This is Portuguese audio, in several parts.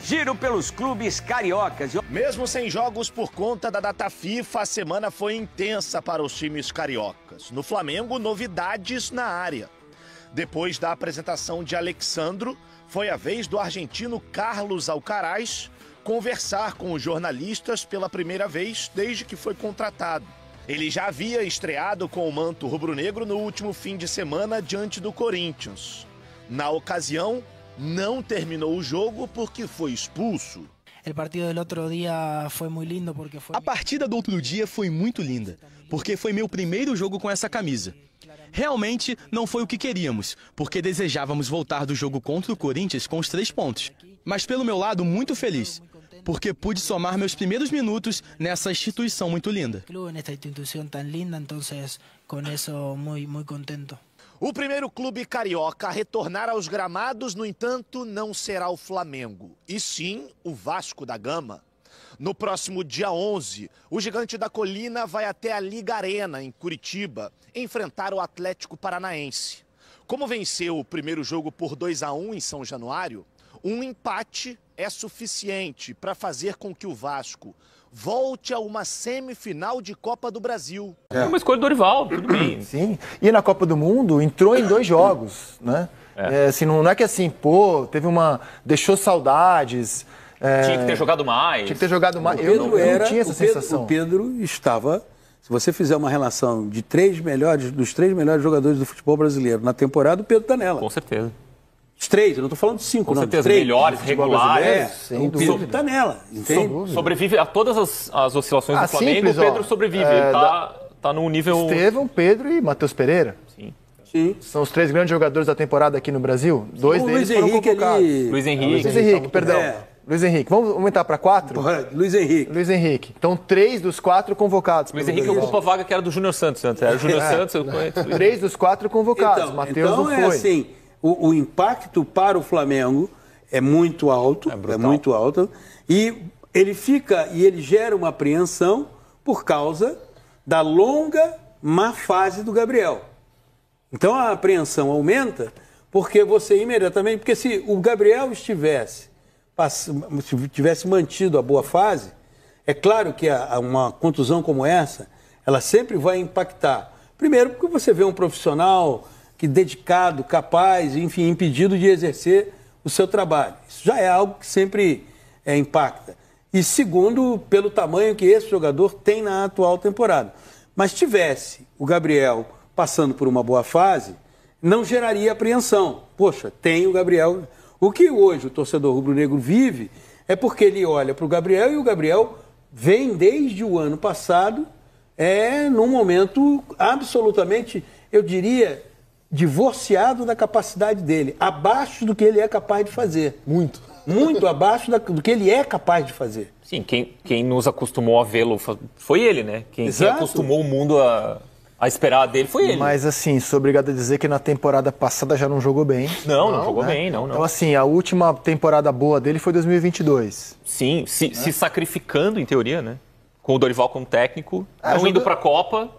Giro pelos clubes cariocas. Mesmo sem jogos por conta da data FIFA, a semana foi intensa para os times cariocas. No Flamengo, novidades na área. Depois da apresentação de Alexandro, foi a vez do argentino Carlos Alcaraz conversar com os jornalistas pela primeira vez desde que foi contratado. Ele já havia estreado com o manto rubro-negro no último fim de semana diante do Corinthians. Na ocasião, não terminou o jogo porque foi expulso. A partida do outro dia foi muito linda, porque foi meu primeiro jogo com essa camisa. Realmente não foi o que queríamos, porque desejávamos voltar do jogo contra o Corinthians com os 3 pontos. Mas pelo meu lado, muito feliz, porque pude somar meus primeiros minutos nessa instituição muito linda. O primeiro clube carioca a retornar aos gramados, no entanto, não será o Flamengo, e sim o Vasco da Gama. No próximo dia 11, o Gigante da Colina vai até a Liga Arena, em Curitiba, enfrentar o Atlético Paranaense. Como venceu o primeiro jogo por 2-1 em São Januário, um empate é suficiente para fazer com que o Vasco volte a uma semifinal de Copa do Brasil. É uma escolha do Dorival, tudo bem. Sim, e na Copa do Mundo entrou em 2 jogos, né? Assim, não é que assim, deixou saudades. Tinha que ter jogado mais. Tinha que ter jogado mais. Eu não tinha essa sensação. O Pedro estava, se você fizer uma relação dos 3 melhores jogadores do futebol brasileiro na temporada, o Pedro está nela. Com certeza. Os 3, eu não estou falando de 5, não. Com certeza, 3, melhores, regulares. O Pedro está nela, entende? Sobrevive a todas as oscilações do Flamengo, simples, o Pedro sobrevive. Ele está num nível... Estevão, Pedro e Matheus Pereira. Sim. São os 3 grandes jogadores da temporada aqui no Brasil. 2 deles foram convocados. Luiz Henrique. Luiz Henrique. Vamos aumentar para 4? Luiz Henrique. Então, 3 dos 4 convocados. Luiz Henrique ocupa a vaga que era do Júnior Santos antes. Era o Júnior Santos. 3 dos 4 convocados. Matheus não foi. Assim, o impacto para o Flamengo é muito alto. É muito alto. E ele gera uma apreensão por causa da longa má fase do Gabriel. Então a apreensão aumenta porque você imediatamente... Porque se o Gabriel tivesse mantido a boa fase, é claro que uma contusão como essa, ela sempre vai impactar. Primeiro porque você vê um profissional dedicado, capaz, enfim, impedido de exercer o seu trabalho. Isso já é algo que sempre impacta. E segundo, pelo tamanho que esse jogador tem na atual temporada. Mas tivesse o Gabriel passando por uma boa fase, não geraria apreensão. Poxa, tem o Gabriel. O que hoje o torcedor rubro-negro vive é porque ele olha para o Gabriel e o Gabriel vem desde o ano passado num momento absolutamente, eu diria, divorciado da capacidade dele, abaixo do que ele é capaz de fazer. Muito abaixo do que ele é capaz de fazer. Sim, quem nos acostumou a vê-lo foi ele, né? Quem acostumou o mundo a esperar dele foi ele. Mas assim, sou obrigado a dizer que na temporada passada já não jogou bem. Não jogou bem, não. Então assim, a última temporada boa dele foi 2022. Sim, se sacrificando em teoria, né? Com o Dorival como técnico, não indo para a Copa,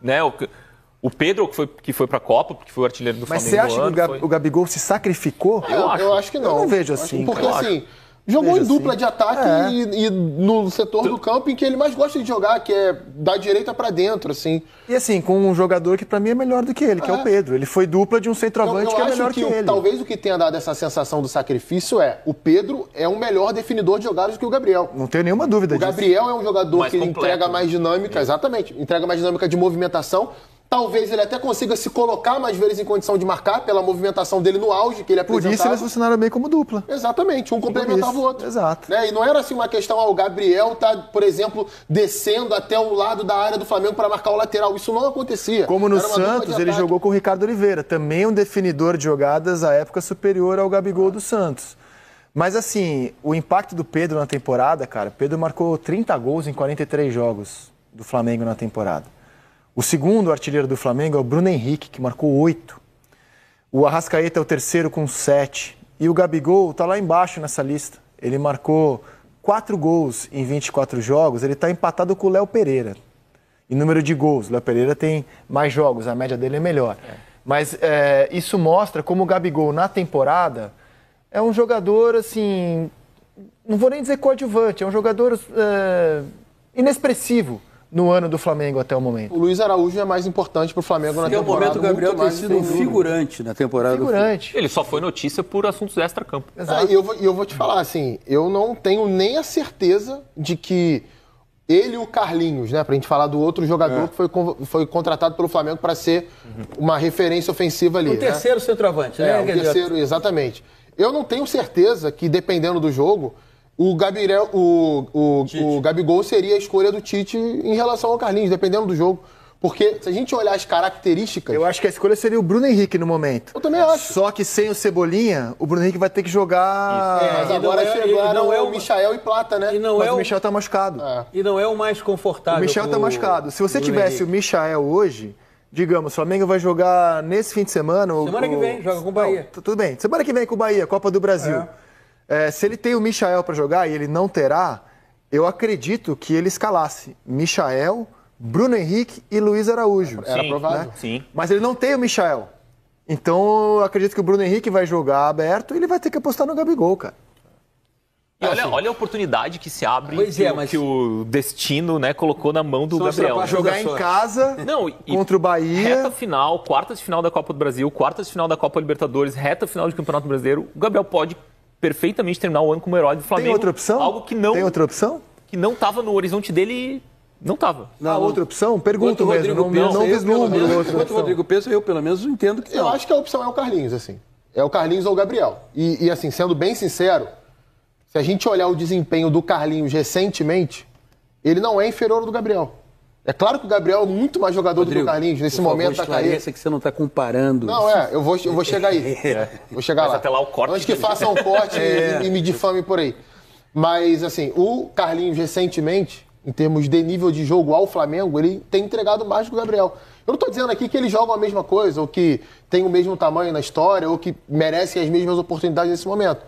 né? O Pedro que foi para a Copa, porque foi o artilheiro do Flamengo. Mas você acha que o Gabigol se sacrificou? Eu acho que não. Eu não vejo assim. Porque assim... Jogou em dupla de ataque e no setor do campo em que ele mais gosta de jogar, que é da direita para dentro, assim. E assim, com um jogador que para mim é melhor do que ele, que é o Pedro. Ele foi dupla de um centroavante que é melhor que ele. Talvez o que tenha dado essa sensação do sacrifício o Pedro é um melhor definidor de jogadas do que o Gabriel. Não tenho nenhuma dúvida disso. O Gabriel é um jogador que entrega mais dinâmica, exatamente, entrega mais dinâmica de movimentação. Talvez ele até consiga se colocar mais vezes em condição de marcar pela movimentação dele no auge que ele apresentava. Por isso eles funcionaram bem como dupla. Exatamente, um complementava o outro. Exato. Né? E não era assim uma questão, o Gabriel tá, por exemplo, descendo até o lado da área do Flamengo para marcar o lateral. Isso não acontecia. Como no Santos, ele jogou com o Ricardo Oliveira, também um definidor de jogadas à época superior ao Gabigol do Santos. Mas assim, o impacto do Pedro na temporada, cara, Pedro marcou 30 gols em 43 jogos do Flamengo na temporada. O segundo artilheiro do Flamengo é o Bruno Henrique, que marcou 8. O Arrascaeta é o terceiro com 7. E o Gabigol está lá embaixo nessa lista. Ele marcou 4 gols em 24 jogos. Ele está empatado com o Léo Pereira. Em número de gols, o Léo Pereira tem mais jogos, a média dele é melhor. Mas isso mostra como o Gabigol, na temporada, é um jogador, assim, não vou nem dizer coadjuvante, é um jogador inexpressivo no ano do Flamengo até o momento. O Luiz Araújo é mais importante para o Flamengo na temporada. Até o momento o Gabriel tem sido um figurante na temporada. Figurante. Ele só foi notícia por assuntos extra-campo. E eu vou te falar, assim, eu não tenho nem a certeza de que ele e o Carlinhos, né, pra gente falar do outro jogador que foi contratado pelo Flamengo para ser uma referência ofensiva ali. O terceiro centroavante, né? O terceiro, exatamente. Eu não tenho certeza que, dependendo do jogo, o Gabigol seria a escolha do Tite em relação ao Carlinhos, dependendo do jogo. Porque se a gente olhar as características... Eu acho que a escolha seria o Bruno Henrique no momento. Eu também acho. Só que sem o Cebolinha, o Bruno Henrique vai ter que jogar... Mas agora chegaram o Michael e Plata, né? Mas o Michel tá machucado. E não é o mais confortável. O Michel tá machucado. Se você tivesse o Michael hoje, digamos, o Flamengo vai jogar nesse fim de semana... Semana que vem, joga com o Bahia. Não, tudo bem. Semana que vem com o Bahia, Copa do Brasil. Se ele tem o Michael para jogar e ele não terá, eu acredito que ele escalasse Michael, Bruno Henrique e Luiz Araújo. Era provável. Né? Sim. Mas ele não tem o Michael. Então eu acredito que o Bruno Henrique vai jogar aberto e ele vai ter que apostar no Gabigol, cara. E olha a oportunidade que se abre, mas que o destino, né, colocou na mão do Gabriel. Pra jogar em casa contra o Bahia. Reta final, quartas de final da Copa do Brasil, quartas de final da Copa Libertadores, reta final de Campeonato Brasileiro. O Gabriel pode perfeitamente terminar o ano como herói do Flamengo. Tem outra opção? Algo que não... Tem outra opção? Que não estava no horizonte dele, não estava. Outra opção? Pergunto mesmo, não vislumbro outra opção. Enquanto o Rodrigo pensa, eu pelo menos entendo que Eu acho que a opção é o Carlinhos, assim. É o Carlinhos ou o Gabriel. E assim, sendo bem sincero, se a gente olhar o desempenho do Carlinhos recentemente, ele não é inferior ao do Gabriel. É claro que o Gabriel é muito mais jogador do que o Carlinhos nesse momento da carreira. Que você não está comparando. Não, eu vou chegar aí. Vou chegar Mas lá. até lá o corte. Antes que façam um corte e me difame por aí. Mas, assim, o Carlinhos recentemente, em termos de nível de jogo ao Flamengo, ele tem entregado mais que o Gabriel. Eu não estou dizendo aqui que eles jogam a mesma coisa, ou que tem o mesmo tamanho na história, ou que merecem as mesmas oportunidades nesse momento.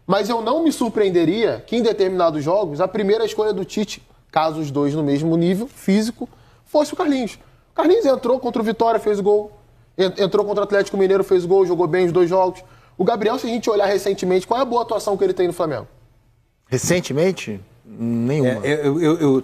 Mas eu não me surpreenderia que, em determinados jogos, a primeira escolha do Tite, caso os dois no mesmo nível físico, fosse o Carlinhos. O Carlinhos entrou contra o Vitória, fez gol. Entrou contra o Atlético Mineiro, fez gol, jogou bem os dois jogos. O Gabriel, se a gente olhar recentemente, qual é a boa atuação que ele tem no Flamengo? Recentemente? Nenhuma.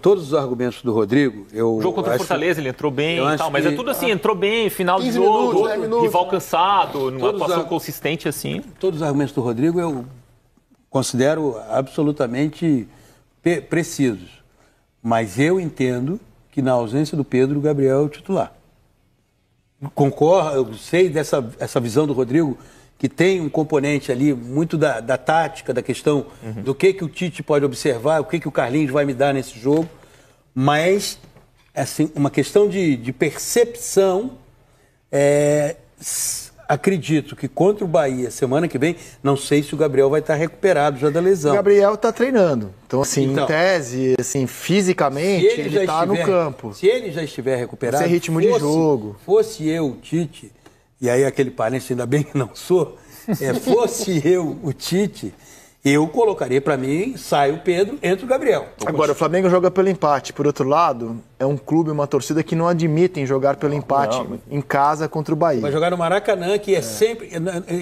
Todos os argumentos do Rodrigo... O jogo contra o Fortaleza, ele entrou bem e tal, mas é tudo assim, entrou bem, final de 15 jogo, minutos, 10 minutos, rival cansado, numa Todos atuação consistente assim. Todos os argumentos do Rodrigo eu considero absolutamente precisos. Mas eu entendo que na ausência do Pedro, o Gabriel é o titular. Concordo, eu sei essa visão do Rodrigo, que tem um componente ali muito da tática, da questão do que o Tite pode observar, o que o Carlinhos vai me dar nesse jogo, mas assim, uma questão de percepção, acredito que contra o Bahia, semana que vem, não sei se o Gabriel vai estar recuperado já da lesão. O Gabriel está treinando. Então, assim, em tese, assim, fisicamente, ele está no campo. Se ele já estiver recuperado... Sem ritmo de jogo. Fosse eu, o Tite, e aí aquele parente, ainda bem que não sou, fosse eu, o Tite... Eu colocaria, para mim, sai o Pedro, entra o Gabriel. Agora, o Flamengo joga pelo empate. Por outro lado, é um clube, uma torcida que não admitem jogar pelo empate em casa contra o Bahia. Vai jogar no Maracanã, que é sempre...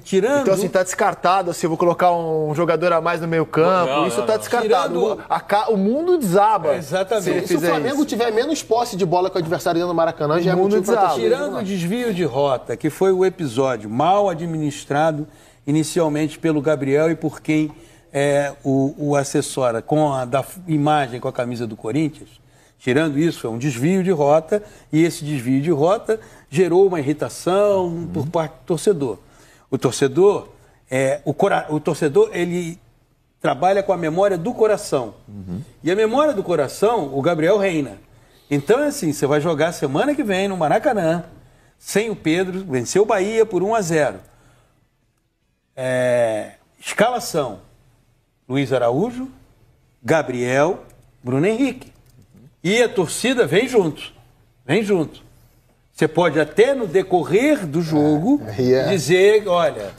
Tirando... Então, assim, tá descartado. Assim, eu vou colocar um jogador a mais no meio campo. Isso tá descartado. O mundo desaba. Exatamente. Se o Flamengo tiver menos posse de bola que o adversário dentro do Maracanã, já é motivo pra ter... Tirando o desvio de rota, que foi o episódio mal administrado inicialmente pelo Gabriel e por quem... o assessora da imagem com a camisa do Corinthians, tirando isso, é um desvio de rota, e esse desvio de rota gerou uma irritação por parte do torcedor. O torcedor, ele trabalha com a memória do coração. E a memória do coração, o Gabriel reina. Então, assim, você vai jogar semana que vem no Maracanã, sem o Pedro, venceu o Bahia por 1-0. Escalação: Luiz Araújo, Gabriel, Bruno Henrique. E a torcida vem junto. Vem junto. Você pode até no decorrer do jogo dizer, olha,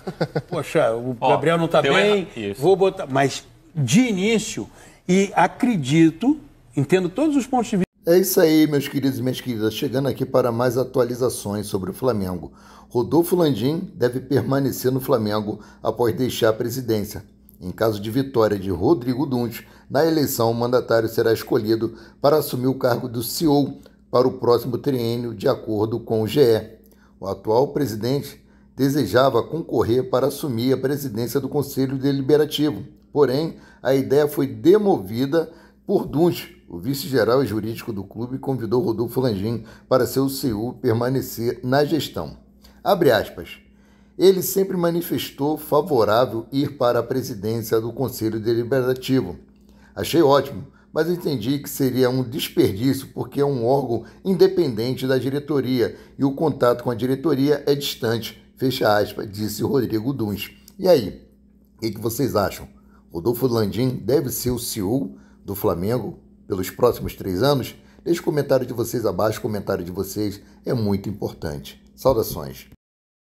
poxa, o Gabriel não está bem, vou botar... Mas de início, e acredito, entendo todos os pontos de vista. É isso aí, meus queridos e minhas queridas. Chegando aqui para mais atualizações sobre o Flamengo. Rodolfo Landim deve permanecer no Flamengo após deixar a presidência. Em caso de vitória de Rodrigo Dunst, na eleição o mandatário será escolhido para assumir o cargo do CEO para o próximo triênio, de acordo com o GE. O atual presidente desejava concorrer para assumir a presidência do Conselho Deliberativo, porém a ideia foi demovida por Dunst. O vice-geral jurídico do clube convidou Rodolfo Landim para ser o CEO e permanecer na gestão. Abre aspas. Ele sempre manifestou favorável ir para a presidência do Conselho Deliberativo. Achei ótimo, mas entendi que seria um desperdício porque é um órgão independente da diretoria e o contato com a diretoria é distante, fecha aspas, disse Rodrigo Dunst. E aí, o que vocês acham? Rodolfo Landim deve ser o CEO do Flamengo pelos próximos 3 anos? Deixe o comentário de vocês abaixo, o comentário de vocês é muito importante. Saudações!